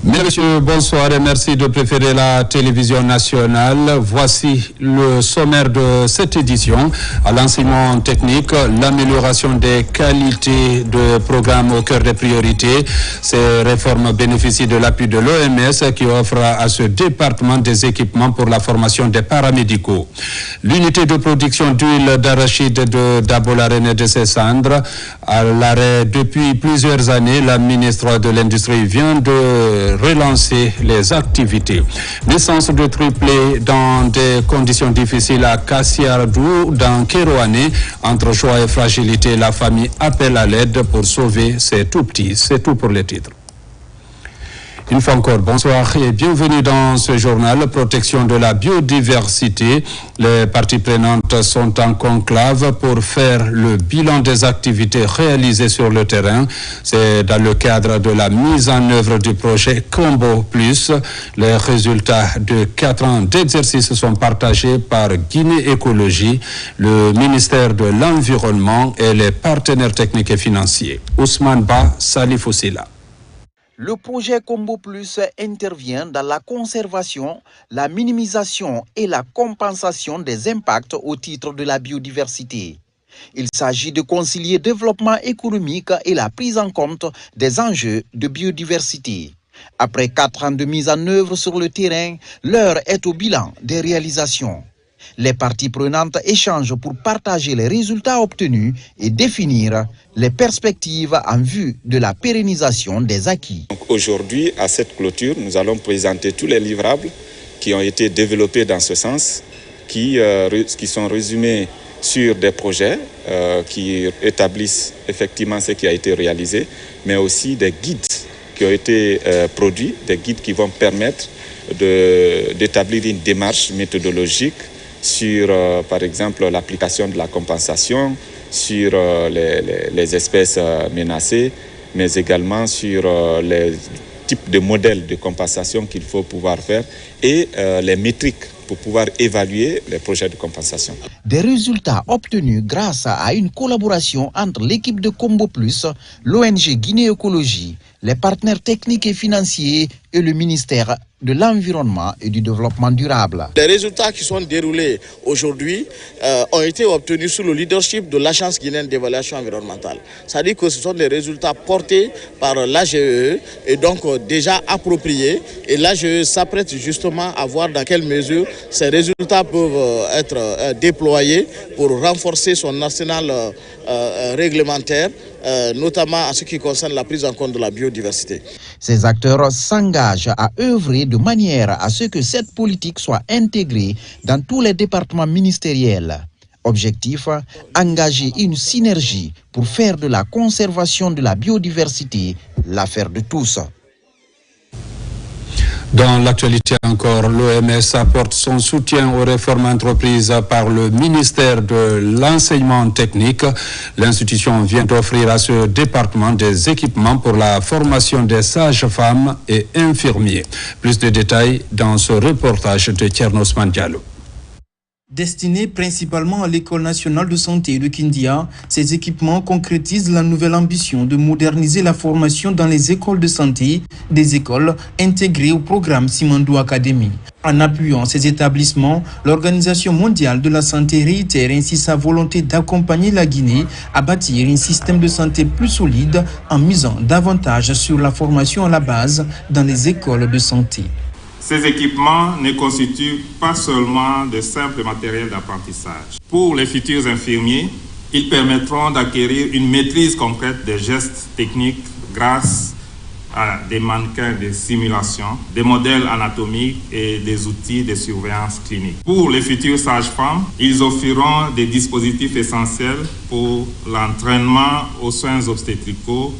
Messieurs, bonsoir et merci de préférer la télévision nationale. Voici le sommaire de cette édition. À l'enseignement technique, l'amélioration des qualités de programme au cœur des priorités. Ces réformes bénéficient de l'appui de l'OMS qui offre à ce département des équipements pour la formation des paramédicaux. L'unité de production d'huile d'arachide de Dabolarène et de ses cendres, à l'arrêt depuis plusieurs années, la ministre de l'Industrie vient de relancer les activités. Naissance de triplés dans des conditions difficiles à Kassiardou, dans Kérouané. Entre choix et fragilité, la famille appelle à l'aide pour sauver ses tout-petits. C'est tout pour les titres. Une fois encore, bonsoir et bienvenue dans ce journal Protection de la biodiversité. Les parties prenantes sont en conclave pour faire le bilan des activités réalisées sur le terrain. C'est dans le cadre de la mise en œuvre du projet Combo Plus. Les résultats de 4 ans d'exercice sont partagés par Guinée Écologie, le ministère de l'Environnement et les partenaires techniques et financiers. Ousmane Ba, Salif Oussila. Le projet Combo Plus intervient dans la conservation, la minimisation et la compensation des impacts au titre de la biodiversité. Il s'agit de concilier développement économique et la prise en compte des enjeux de biodiversité. Après 4 ans de mise en œuvre sur le terrain, l'heure est au bilan des réalisations. Les parties prenantes échangent pour partager les résultats obtenus et définir les perspectives en vue de la pérennisation des acquis. Aujourd'hui, à cette clôture, nous allons présenter tous les livrables qui ont été développés dans ce sens, qui sont résumés sur des projets qui établissent effectivement ce qui a été réalisé, mais aussi des guides qui ont été produits, des guides qui vont permettre d'établir une démarche méthodologique sur, par exemple, l'application de la compensation, sur les espèces menacées, mais également sur les types de modèles de compensation qu'il faut pouvoir faire et les métriques pour pouvoir évaluer les projets de compensation. Des résultats obtenus grâce à une collaboration entre l'équipe de Combo Plus, l'ONG Guinée Écologie, les partenaires techniques et financiers et le ministère de l'Environnement et du Développement durable. Les résultats qui sont déroulés aujourd'hui ont été obtenus sous le leadership de l'Agence guinéenne d'évaluation environnementale. C'est-à-dire que ce sont des résultats portés par l'AGE et donc déjà appropriés. Et l'AGE s'apprête justement à voir dans quelle mesure ces résultats peuvent être déployés pour renforcer son arsenal réglementaire, notamment en ce qui concerne la prise en compte de la biodiversité. Ces acteurs s'engagent à œuvrer de manière à ce que cette politique soit intégrée dans tous les départements ministériels. Objectif, engager une synergie pour faire de la conservation de la biodiversité l'affaire de tous. Dans l'actualité encore, l'OMS apporte son soutien aux réformes entreprises par le ministère de l'Enseignement technique. L'institution vient d'offrir à ce département des équipements pour la formation des sages-femmes et infirmiers. Plus de détails dans ce reportage de Thiernos Mandialo. Destinés principalement à l'École nationale de santé de Kindia, ces équipements concrétisent la nouvelle ambition de moderniser la formation dans les écoles de santé, des écoles intégrées au programme Simandou Academy. En appuyant ces établissements, l'Organisation mondiale de la santé réitère ainsi sa volonté d'accompagner la Guinée à bâtir un système de santé plus solide en misant davantage sur la formation à la base dans les écoles de santé. Ces équipements ne constituent pas seulement de simples matériels d'apprentissage. Pour les futurs infirmiers, ils permettront d'acquérir une maîtrise concrète des gestes techniques grâce à des mannequins de simulation, des modèles anatomiques et des outils de surveillance clinique. Pour les futures sages-femmes, ils offriront des dispositifs essentiels pour l'entraînement aux soins obstétricaux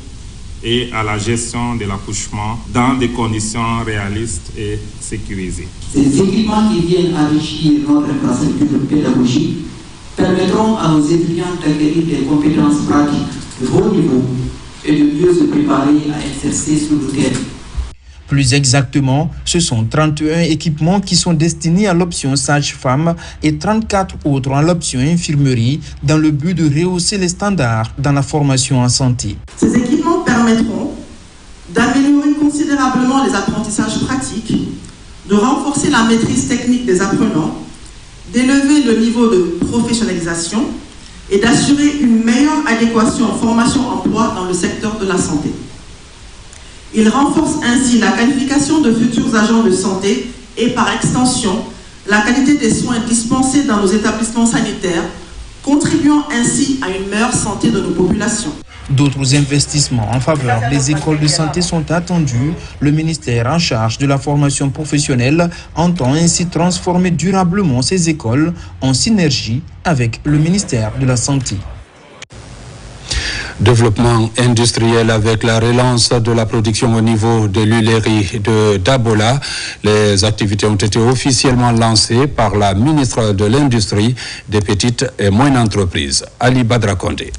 et à la gestion de l'accouchement dans des conditions réalistes et sécurisées. Ces équipements qui viennent enrichir notre infrastructure pédagogique permettront à nos étudiants d'acquérir des compétences pratiques de haut niveau et de mieux se préparer à exercer sur le terrain. Plus exactement, ce sont 31 équipements qui sont destinés à l'option sage-femme et 34 autres à l'option infirmerie dans le but de rehausser les standards dans la formation en santé. Ces équipements permettront d'améliorer considérablement les apprentissages pratiques, de renforcer la maîtrise technique des apprenants, d'élever le niveau de professionnalisation et d'assurer une meilleure adéquation formation-emploi dans le secteur de la santé. Il renforce ainsi la qualification de futurs agents de santé et par extension la qualité des soins dispensés dans nos établissements sanitaires, contribuant ainsi à une meilleure santé de nos populations. D'autres investissements en faveur des écoles de santé sont attendus. Le ministère en charge de la formation professionnelle entend ainsi transformer durablement ces écoles en synergie avec le ministère de la Santé. Développement industriel avec la relance de la production au niveau de l'huilerie de Dabola. Les activités ont été officiellement lancées par la ministre de l'Industrie, des petites et moyennes entreprises, Ali Badra Kondé.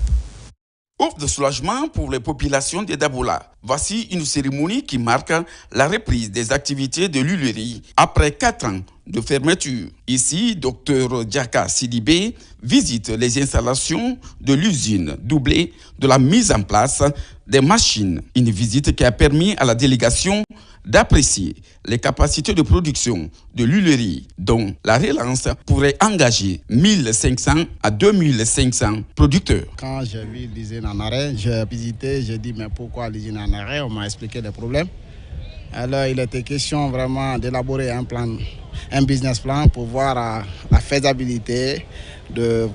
Ouf de soulagement pour les populations de Dabola. Voici une cérémonie qui marque la reprise des activités de l'huilerie après 4 ans de fermeture. Ici, Dr Diaka Sidibé visite les installations de l'usine, doublée de la mise en place des machines. Une visite qui a permis à la délégation d'apprécier les capacités de production de l'huilerie, dont la relance pourrait engager 1500 à 2500 producteurs. Quand j'ai vu l'usine en arrêt, j'ai visité, j'ai dit mais pourquoi l'usine en arrêt? On m'a expliqué les problèmes. Alors il était question vraiment d'élaborer un business plan pour voir la faisabilité de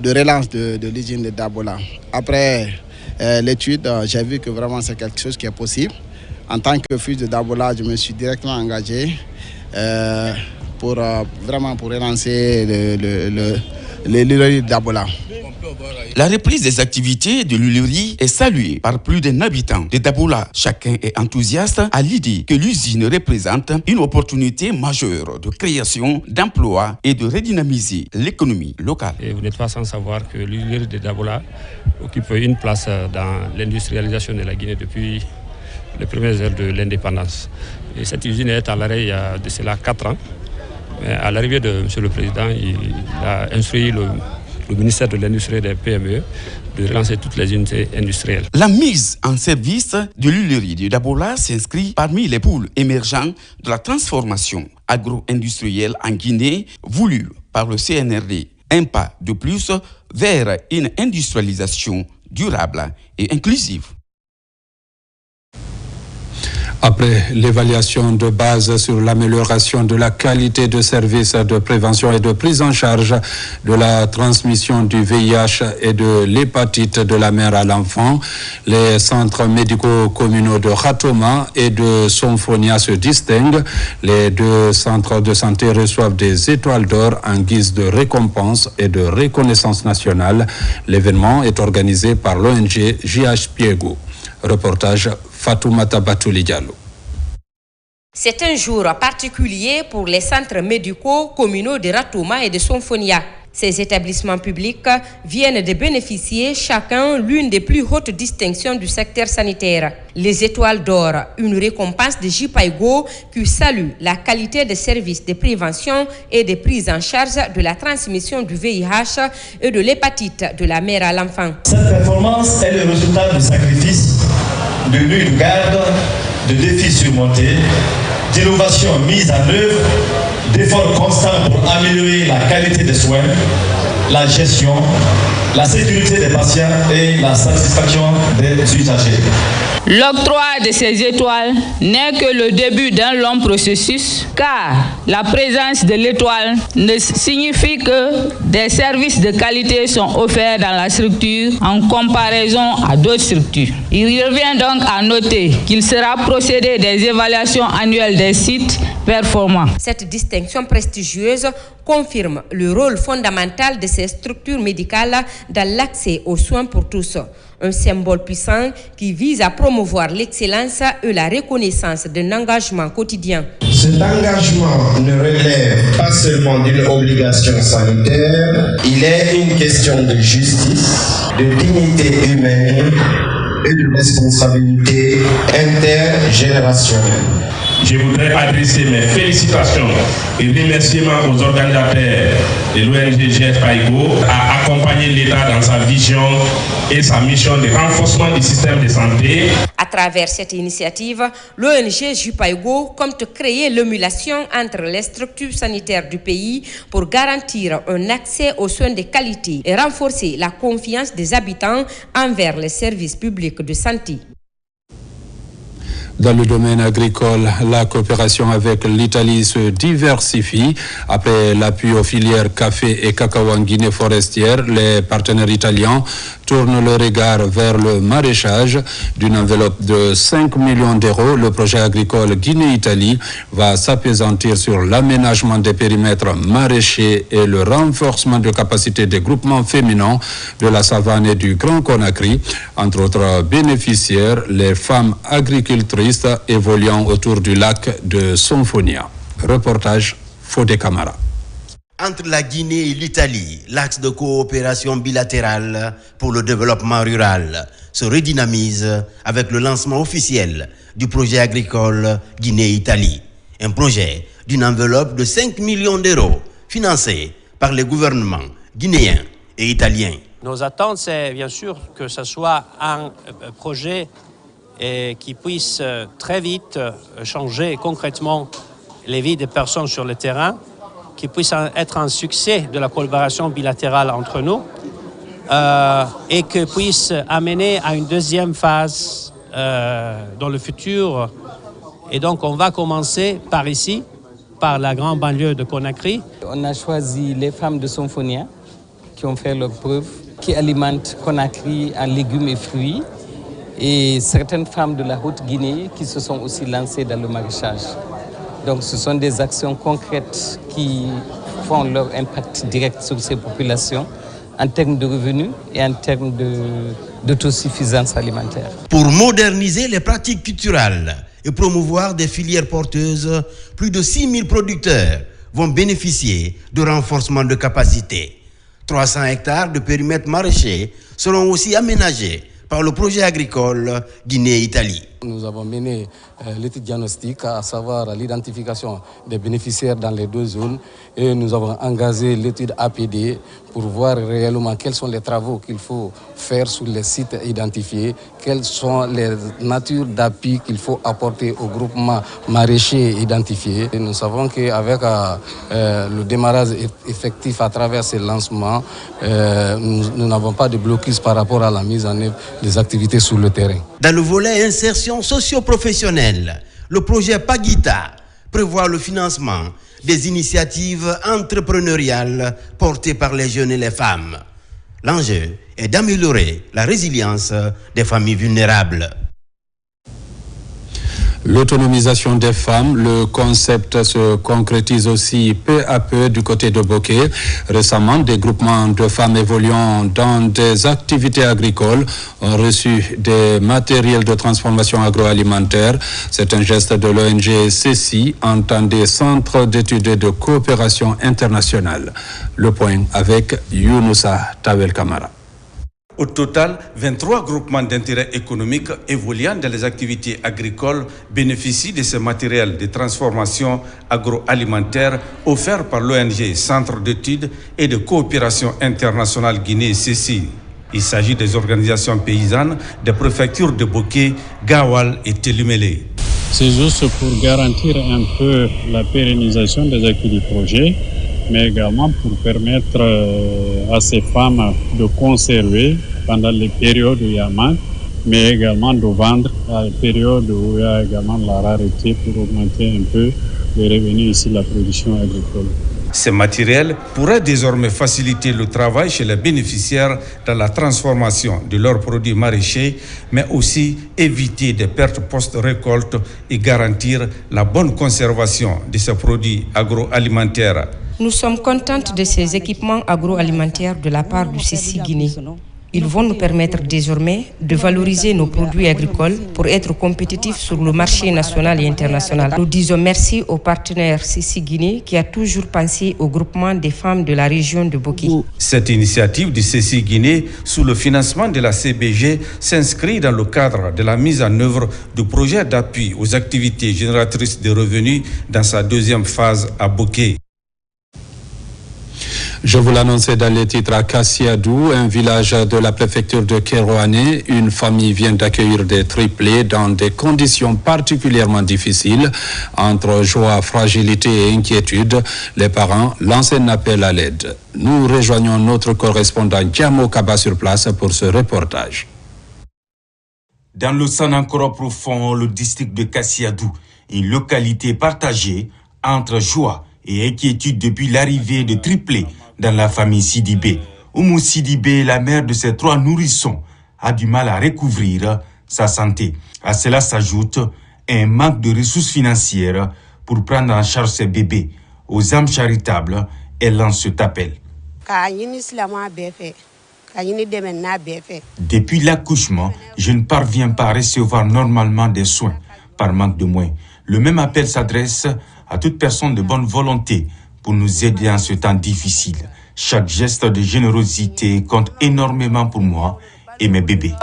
relance de l'usine de Dabola. Après l'étude, j'ai vu que vraiment c'est quelque chose qui est possible. En tant que fils de Dabola, je me suis directement engagé pour relancer l'huilerie de Dabola. La reprise des activités de l'huilerie est saluée par plus d'un habitant de Dabola. Chacun est enthousiaste à l'idée que l'usine représente une opportunité majeure de création d'emplois et de redynamiser l'économie locale. Et vous n'êtes pas sans savoir que l'huilerie de Dabola occupe une place dans l'industrialisation de la Guinée depuis les premières heures de l'indépendance. Et cette usine est à l'arrêt il y a de cela 4 ans. Mais à l'arrivée de M. le Président, il a instruit le ministère de l'Industrie et des PME de relancer toutes les unités industrielles. La mise en service de l'huilerie de Dabola s'inscrit parmi les pôles émergents de la transformation agro-industrielle en Guinée voulue par le CNRD. Un pas de plus vers une industrialisation durable et inclusive. Après l'évaluation de base sur l'amélioration de la qualité de services de prévention et de prise en charge de la transmission du VIH et de l'hépatite de la mère à l'enfant, les centres médicaux communaux de Ratoma et de Somfonia se distinguent. Les 2 centres de santé reçoivent des étoiles d'or en guise de récompense et de reconnaissance nationale. L'événement est organisé par l'ONG JH Piego. Reportage Fatoumata Batouli Diallo. C'est un jour particulier pour les centres médicaux communaux de Ratoma et de Somfonia. Ces établissements publics viennent de bénéficier chacun l'une des plus hautes distinctions du secteur sanitaire. Les étoiles d'or, une récompense de JPAIGO qui salue la qualité des services de prévention et de prise en charge de la transmission du VIH et de l'hépatite de la mère à l'enfant. Cette performance est le résultat du sacrifice, de nuits de garde, de défis surmontés, d'innovations mises en œuvre, d'efforts constants pour améliorer la qualité des soins, la gestion, la sécurité des patients et la satisfaction des usagers. L'octroi de ces étoiles n'est que le début d'un long processus, car la présence de l'étoile ne signifie que des services de qualité sont offerts dans la structure en comparaison à d'autres structures. Il revient donc à noter qu'il sera procédé des évaluations annuelles des sites performants. Cette distinction prestigieuse confirme le rôle fondamental de ces structures médicales dans l'accès aux soins pour tous. Un symbole puissant qui vise à promouvoir l'excellence et la reconnaissance d'un engagement quotidien. Cet engagement ne relève pas seulement d'une obligation sanitaire, il est une question de justice, de dignité humaine et de responsabilité intergénérationnelle. je voudrais adresser mes félicitations et remerciements aux organisateurs de l'ONG JEPAIGO à accompagner l'État dans sa vision et sa mission de renforcement du système de santé. À travers cette initiative, l'ONG JEPAIGO compte créer l'émulation entre les structures sanitaires du pays pour garantir un accès aux soins de qualité et renforcer la confiance des habitants envers les services publics de santé. Dans le domaine agricole, la coopération avec l'Italie se diversifie. Après l'appui aux filières café et cacao en Guinée forestière, les partenaires italiens tournent le regard vers le maraîchage. D'une enveloppe de 5 millions d'euros, le projet agricole Guinée-Italie va s'appesantir sur l'aménagement des périmètres maraîchers et le renforcement de capacités des groupements féminins de la savane et du Grand Conakry. Entre autres bénéficiaires, les femmes agricultrices évoluant autour du lac de Sonfonia. Reportage Fodé Camara. Entre la Guinée et l'Italie, l'axe de coopération bilatérale pour le développement rural se redynamise avec le lancement officiel du projet agricole Guinée-Italie. Un projet d'une enveloppe de 5 millions d'euros financé par les gouvernements guinéens et italiens. Nos attentes, c'est bien sûr que ce soit un projet qui puisse très vite changer concrètement les vies des personnes sur le terrain, qui puisse être un succès de la collaboration bilatérale entre nous et que puisse amener à une deuxième phase dans le futur. Et donc on va commencer par ici, par la grande banlieue de Conakry. On a choisi les femmes de Sonfonia qui ont fait leur preuve, qui alimentent Conakry en légumes et fruits, et certaines femmes de la Haute-Guinée qui se sont aussi lancées dans le maraîchage. Donc ce sont des actions concrètes qui font leur impact direct sur ces populations en termes de revenus et en termes d'autosuffisance alimentaire. Pour moderniser les pratiques culturelles et promouvoir des filières porteuses, plus de 6 000 producteurs vont bénéficier de renforcement de capacité. 300 hectares de périmètres maraîchers seront aussi aménagés par le projet agricole Guinée-Italie. Nous avons mené l'étude diagnostique, à savoir l'identification des bénéficiaires dans les deux zones, et nous avons engagé l'étude APD pour voir réellement quels sont les travaux qu'il faut faire sur les sites identifiés, quelles sont les natures d'appui qu'il faut apporter au groupement maraîcher identifié. Et nous savons qu'avec le démarrage effectif à travers ces lancements, nous n'avons pas de blocus par rapport à la mise en œuvre des activités sur le terrain. Dans le volet insertion socio-professionnelle, le projet Pagita prévoit le financement des initiatives entrepreneuriales portées par les jeunes et les femmes. L'enjeu est d'améliorer la résilience des familles vulnérables. L'autonomisation des femmes, le concept se concrétise aussi peu à peu du côté de Bokeh. Récemment, des groupements de femmes évoluant dans des activités agricoles ont reçu des matériels de transformation agroalimentaire. C'est un geste de l'ONG CECI, entendez Centre d'études et de coopération internationale. Le point avec Younoussa Tawel Kamara. Au total, 23 groupements d'intérêt économique évoluant dans les activités agricoles bénéficient de ce matériel de transformation agroalimentaire offert par l'ONG Centre d'études et de coopération internationale Guinée-CECI. Il s'agit des organisations paysannes des préfectures de Bokeh, Gawal et Télimélé. C'est juste pour garantir un peu la pérennisation des acquis du projet, mais également pour permettre à ces femmes de conserver pendant les périodes où il y a manque, mais également de vendre à la période où il y a également la rareté pour augmenter un peu les revenus ici de la production agricole. Ce matériel pourrait désormais faciliter le travail chez les bénéficiaires dans la transformation de leurs produits maraîchers, mais aussi éviter des pertes post-récolte et garantir la bonne conservation de ces produits agroalimentaires. Nous sommes contentes de ces équipements agroalimentaires de la part du CECI Guinée. Ils vont nous permettre désormais de valoriser nos produits agricoles pour être compétitifs sur le marché national et international. Nous disons merci au partenaire CICI Guinée qui a toujours pensé au groupement des femmes de la région de Boki. Cette initiative du CICI Guinée, sous le financement de la CBG, s'inscrit dans le cadre de la mise en œuvre du projet d'appui aux activités génératrices de revenus dans sa deuxième phase à Boké. Je vous l'annonçais dans les titres à Kassiadou, un village de la préfecture de Kérouané. Une famille vient d'accueillir des triplés dans des conditions particulièrement difficiles. Entre joie, fragilité et inquiétude, les parents lancent un appel à l'aide. Nous rejoignons notre correspondant Diamo Kaba sur place pour ce reportage. Dans le Sanankoro profond, le district de Kassiadou, une localité partagée entre joie et inquiétude depuis l'arrivée de triplés dans la famille Sidibé. Oumou Sidibé, la mère de ses 3 nourrissons, a du mal à recouvrir sa santé. À cela s'ajoute un manque de ressources financières pour prendre en charge ses bébés. Aux âmes charitables, elle lance cet appel. Depuis l'accouchement, je ne parviens pas à recevoir normalement des soins par manque de moyens. Le même appel s'adresse à toute personne de bonne volonté pour nous aider en ce temps difficile. Chaque geste de générosité compte énormément pour moi et mes bébés.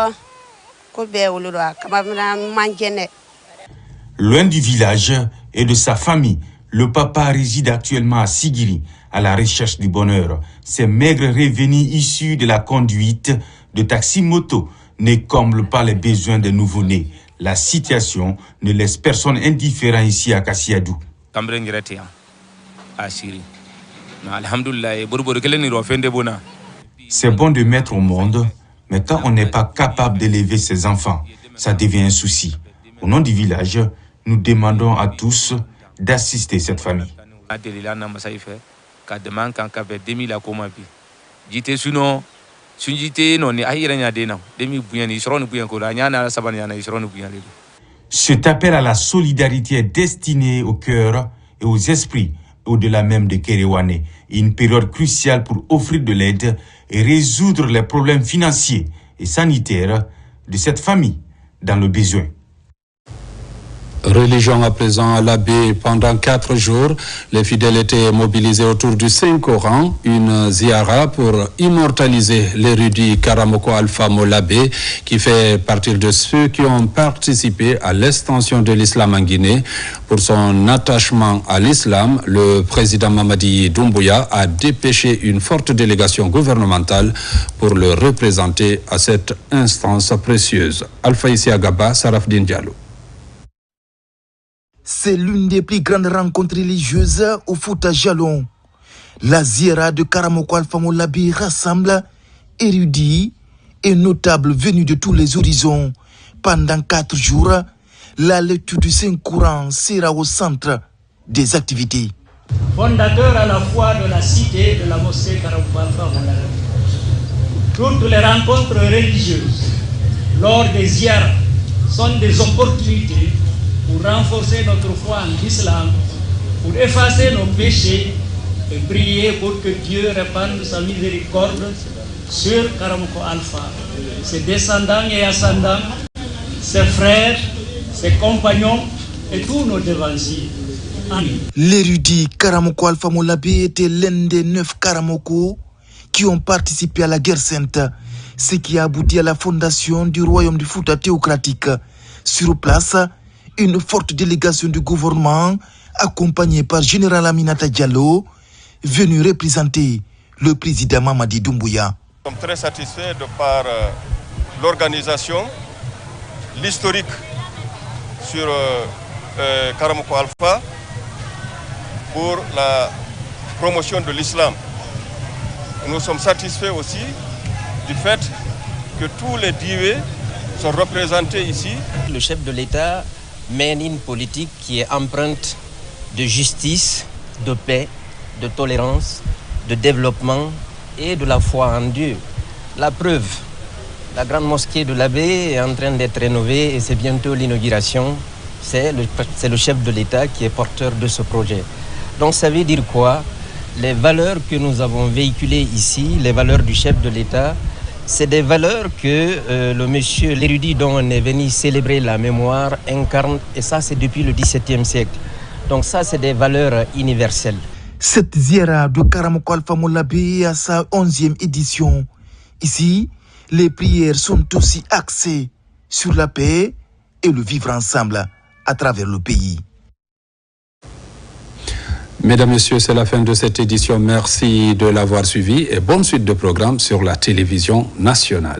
Loin du village et de sa famille, le papa réside actuellement à Sigiri, à la recherche du bonheur. Ces maigres revenus issus de la conduite de taxi-moto ne comblent pas les besoins des nouveau-nés. La situation ne laisse personne indifférent ici à Kassiadou. C'est bon de mettre au monde, mais quand on n'est pas capable d'élever ses enfants, ça devient un souci. Au nom du village, nous demandons à tous d'assister cette famille. Cet appel à la solidarité est destiné au cœur et aux esprits au-delà même de Kérouané. Une période cruciale pour offrir de l'aide et résoudre les problèmes financiers et sanitaires de cette famille dans le besoin. Religion à présent à l'abbé. Pendant 4 jours, les fidèles étaient mobilisés autour du Saint-Coran, une ziara pour immortaliser l'érudit Karamoko Alpha Molabé, qui fait partie de ceux qui ont participé à l'extension de l'islam en Guinée. Pour son attachement à l'islam, le président Mamadi Doumbouya a dépêché une forte délégation gouvernementale pour le représenter à cette instance précieuse. Alpha Isiagaba, Sarafdin Diallo. C'est l'une des plus grandes rencontres religieuses au Fouta Jalon. La ziara de Karamoko Alpha Molabé rassemble érudits et notables venus de tous les horizons. Pendant 4 jours, la lecture du Saint-Coran sera au centre des activités. Fondateur à la fois de la cité de la mosquée Karamoko Alpha Molabé, toutes les rencontres religieuses lors des ziyaras sont des opportunités pour renforcer notre foi en l'islam, pour effacer nos péchés et prier pour que Dieu répande sa miséricorde sur Karamoko Alpha, ses descendants et ascendants, ses frères, ses compagnons et tous nos devanciers. Amen. L'érudit Karamoko Alpha Molabé était l'un des 9 Karamoko qui ont participé à la guerre sainte, ce qui a abouti à la fondation du royaume du Fouta théocratique. Sur place, une forte délégation du gouvernement, accompagnée par Général Aminata Diallo, venu représenter le président Mamadi Doumbouya. Nous sommes très satisfaits de par l'organisation, l'historique sur Karamoko Alpha pour la promotion de l'islam. Nous sommes satisfaits aussi du fait que tous les diwés sont représentés ici. Le chef de l'État mène une politique qui est empreinte de justice, de paix, de tolérance, de développement et de la foi en Dieu. La preuve, la grande mosquée de l'abbé est en train d'être rénovée et c'est bientôt l'inauguration. C'est le chef de l'État qui est porteur de ce projet. Donc ça veut dire quoi? Les valeurs que nous avons véhiculées ici, les valeurs du chef de l'État, C'est des valeurs que le monsieur, l'érudit dont on est venu célébrer la mémoire, incarne, et ça c'est depuis le XVIIe siècle. Donc ça c'est des valeurs universelles. Cette ziara de Karamoko Alpha Moulabi à sa 11e édition. Ici, les prières sont aussi axées sur la paix et le vivre ensemble à travers le pays. Mesdames, Messieurs, c'est la fin de cette édition. Merci de l'avoir suivi et bonne suite de programmes sur la télévision nationale.